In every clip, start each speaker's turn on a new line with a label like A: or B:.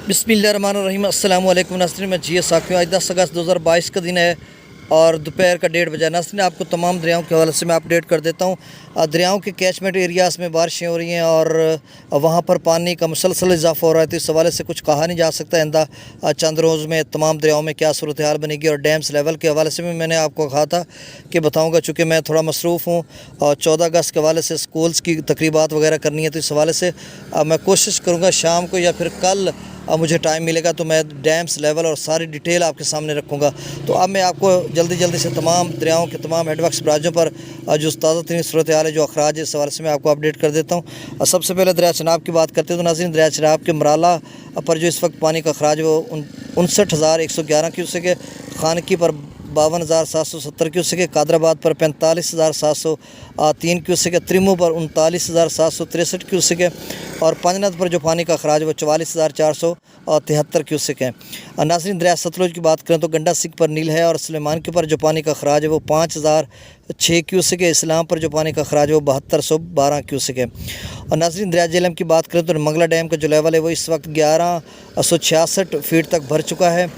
A: बिस्मिल्लाहिर्रहमानिर्रहीम। अस्सलाम वालेकुम नाज़रीन, मैं जी साकिब। आज 10 अगस्त 2022 का दिन है और दोपहर का 1:30 बजा। नाज़रीन, आपको तमाम दरियाओं के हवाले से मैं अपडेट कर देता हूँ। दरियाओं के कैचमेंट एरियाज़ में बारिशें हो रही हैं और वहाँ पर पानी का मुसलसल इजाफा हो रहा है, तो इस हवाले से कुछ कहा नहीं जा सकता आइंदा चंद रोज़ में तमाम दरियाओं में क्या सूरत हाल बनेगी। और डैम्स लेवल के हवाले से भी मैंने आपको कहा था कि बताऊँगा, चूँकि मैं थोड़ा मसरूफ़ हूँ और 14 अगस्त के हवाले से स्कूल्स की तकरीबात वगैरह करनी है, तो इस हवाले से मैं कोशिश करूँगा शाम को या फिर कल मुझे टाइम मिलेगा तो मैं डैम्स लेवल और सारी डिटेल आपके सामने रखूँगा। तो अब मैं आपको जल्दी से तमाम दरियाओं के तमाम हेडवर्क्स बराजों पर जो ताज़ा तरीन सूरत हाल है, जो अखराज है, इस हवाले से मैं आपको अपडेट कर देता हूँ। सबसे पहले दरिया चनाब की बात करते हैं तो नाज़रीन, दरिया चनाब के मराला पर जो इस वक्त पानी का अखराज वो 59,111 क्यूसेक है, खानकी पर 52,770 क्यूसेक है, कादराबाद पर 45,703 क्यूसेक है, त्रिमू पर 39,763 क्यूसेक है और पंजनद पर जो पानी का अखराज वो 44,473 क्यूसेक है। नाज़रीन, दरिया सतलुज की बात करें तो गंडा सिंह पर नील है और सुलेमान के पर जो पानी का अखराज है वो 5,006 क्यूसेक है। इस्लाम पर जो पानी का अखराज है वो 7212 क्यूसेक है। और नाज़रीन, दरिया जेहलम की बात करें तो मंगला डैम का जो लेवल है वो इस वक्त 1166 फीट तक भर चुका है,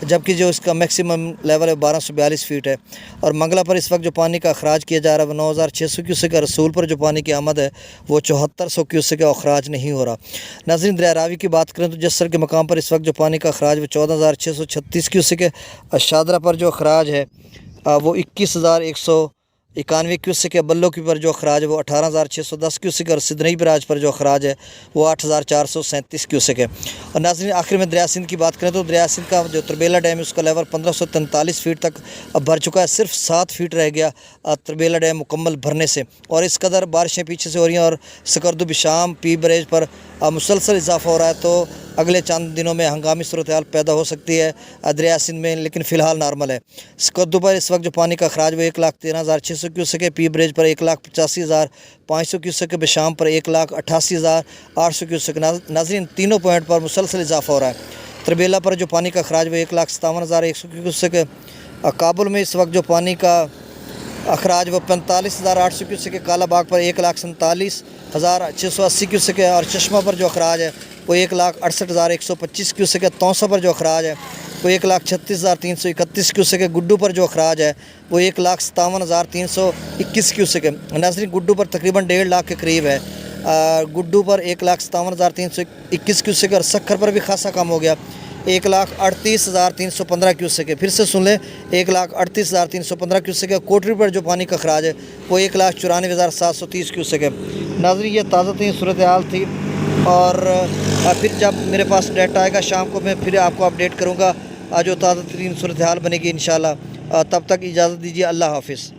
A: जबकि जो इसका मैक्सिमम लेवल है 1242 फीट है। और मंगला पर इस वक्त जो पानी का अखराज किया जा रहा है वो 9600 क्यूसेक है। रसूल पर जो पानी की आमद है वो 7400 क्यूसेक है, अखराज नहीं हो रहा। नाज़रीन, दरिया रावी की बात करें तो जसर के मकाम पर इस वक्त जो पानी का अखराज वो 14,636 क्यूसेक है। शादरा पर जो अखराज है वो 21,191 क्यूसेक है। बल्लो की पर जो अखराज है वो 18,610 क्यूसेक है और सिदनई बराज पर जो अखराज है वो 8,437 क्यूसेक है। और नाज़रीन, आखिर में दरिया सिंध की बात करें तो दरिया सिंध का जो तरबेला डैम है उसका लेवल 1543 फीट तक अब भर चुका है। सिर्फ 7 फीट रह गया तरबेला डैम मुकम्मल भरने से, और इस कदर बारिशें पीछे से हो रही हैं और सकरदू बिशाम पी बरेज पर मुसलसल इजाफा हो रहा है, तो अगले चंद दिनों में हंगामी सूरत हाल पैदा हो सकती है दरिया सिंध में, लेकिन फ़िलहाल नॉर्मल है। सकरदू पर इस वक्त जो पानी का अखराज वो 1,13,600 क्यूसेक है, पी बरेज पर 1,85,500 क्यूसेक है, बिशाम पर 1,88,800 क्यूसेक। नाज़रीन, तीनों पॉइंट पर मुसलसल इजाफा हो रहा है। तरबेला पर जो पानी का अखराज वो 1,57,100 क्यूसेक है। काबुल में इस वक्त जो पानी का अखराज वो 45,800 क्यूसेक है। काला बाग पर 1,47,680 क्यूसेक है और चश्मा पर जो अखराज है वो 1,68,125 क्यूसेक है। तौसा पर जो अखराज है वो 1,36,331 क्यूसेक है। गुड्डू पर जो अखराज है वो 1,57,321 क्यूसेक है। नाज़रीन, गुड्डू पर तकरीबन 1.5 लाख के करीब है। गुड्डू पर 1,57,321 क्यूसेक है और सखर पर भी खासा कम हो गया, 1,38,315 क्यूसेक है। फिर से सुन लें, 1,38,315 क्यूसेक है। कोटरी पर जो पानी का अखराज है वो 1,94,730 क्यूसेक है। नाज़रीन, ये ताज़ा तरीन सूरत हाल थी और फिर जब मेरे पास डाटा आएगा शाम को मैं फिर आपको अपडेट करूँगा जो ताज़ा तरीन सूरत हाल बनेगी इंशाअल्लाह। तब तक इजाज़त दीजिए। अल्लाह हाफ़िज़।